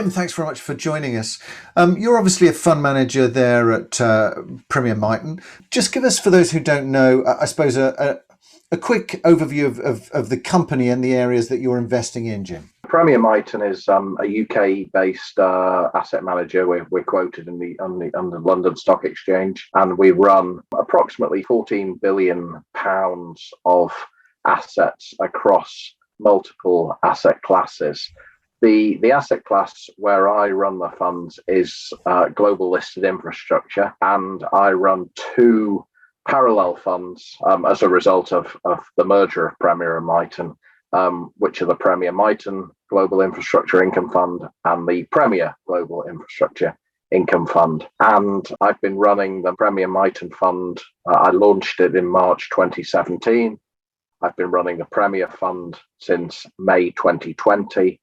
Jim, thanks very much for joining us. You're obviously a fund manager there at Premier Miton. Just give us, for those who don't know, I suppose, a quick overview of the company and the areas that you're investing in, Jim. Premier Miton is a UK-based asset manager. We're quoted on the London Stock Exchange, and we run approximately £14 billion of assets across multiple asset classes. The asset class where I run the funds is global listed infrastructure, and I run two parallel funds as a result of the merger of Premier and Miton, which are the Premier Miton Global Infrastructure Income Fund and the Premier Global Infrastructure Income Fund. And I've been running the Premier Miton Fund. I launched it in March 2017. I've been running the Premier Fund since May 2020.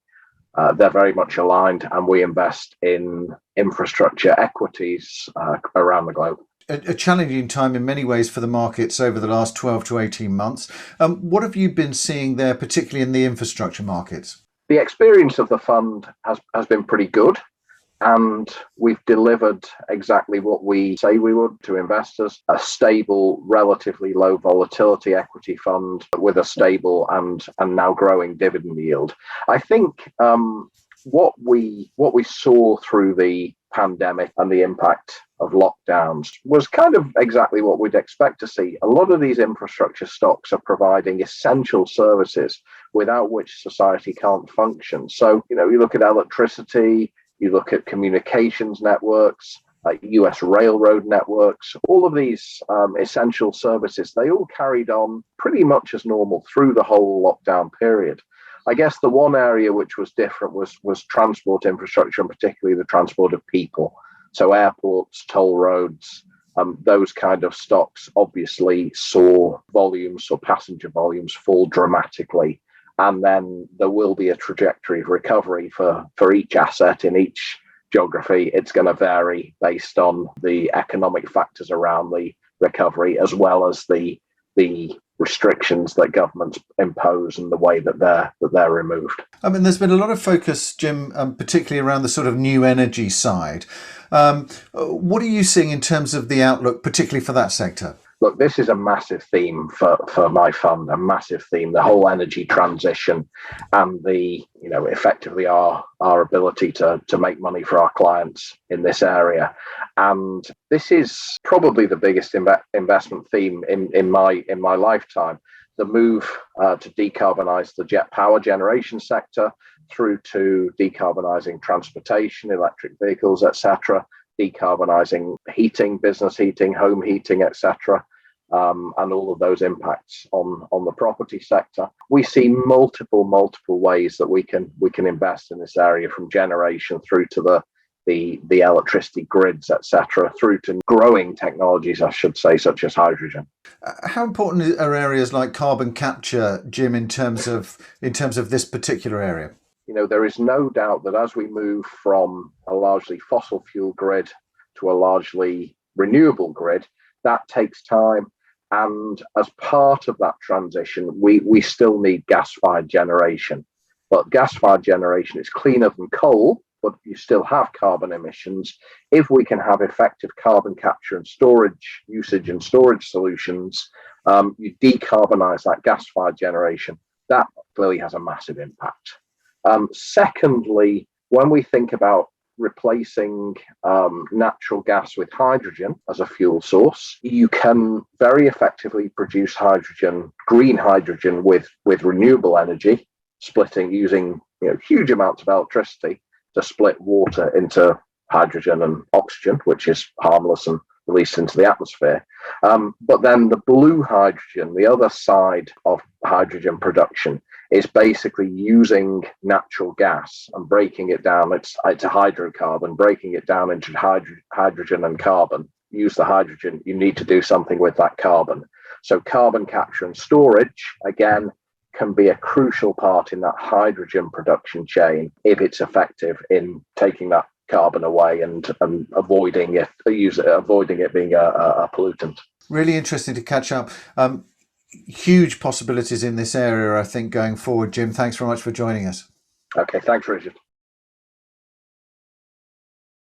They're very much aligned, and we invest in infrastructure equities around the globe. A challenging time in many ways for the markets over the last 12 to 18 months. What have you been seeing there, particularly in the infrastructure markets? The experience of the fund has been pretty good, and we've delivered exactly what we say we would to investors: a stable, relatively low volatility equity fund with a stable and now growing dividend yield. I think what we saw through the pandemic and the impact of lockdowns was kind of exactly what we'd expect to see. A lot of these infrastructure stocks are providing essential services without which society can't function. So, you look at electricity, you look at communications networks, US railroad networks, all of these essential services, they all carried on pretty much as normal through the whole lockdown period. I guess the one area which was different was transport infrastructure, and particularly the transport of people. So airports, toll roads, those kind of stocks obviously saw passenger volumes fall dramatically. And then there will be a trajectory of recovery for each asset in each geography. It's going to vary based on the economic factors around the recovery, as well as the restrictions that governments impose and the way that they're removed. I mean, there's been a lot of focus, Jim, particularly around the sort of new energy side. What are you seeing in terms of the outlook, particularly for that sector? Look, this is a massive theme for my fund, a massive theme, the whole energy transition and effectively our ability to make money for our clients in this area. And this is probably the biggest investment theme in my lifetime. The move to decarbonize the jet power generation sector through to decarbonizing transportation, electric vehicles, etc., decarbonizing heating, business heating, home heating, etc., and all of those impacts on the property sector. We see multiple ways that we can invest in this area, from generation through to the electricity grids, etc., through to growing technologies, I should say, such as hydrogen. How important are areas like carbon capture, Jim, in terms of this particular area? There is no doubt that as we move from a largely fossil fuel grid to a largely renewable grid, that takes time. And as part of that transition, we still need gas-fired generation. But gas-fired generation is cleaner than coal, but you still have carbon emissions. If we can have effective carbon capture and storage usage and storage solutions, you decarbonize that gas-fired generation. That clearly has a massive impact. Secondly, when we think about replacing natural gas with hydrogen as a fuel source, you can very effectively produce hydrogen, green hydrogen, with renewable energy, splitting using huge amounts of electricity to split water into hydrogen and oxygen, which is harmless and released into the atmosphere. But then the blue hydrogen, the other side of hydrogen production, is basically using natural gas and breaking it down. It's a hydrocarbon, breaking it down into hydrogen and carbon. Use the hydrogen, you need to do something with that carbon. So carbon capture and storage, again, can be a crucial part in that hydrogen production chain if it's effective in taking that carbon away and avoiding it being a pollutant. Really interesting to catch up. Huge possibilities in this area, I think, going forward. Jim, thanks very much for joining us. Okay, thanks, Richard.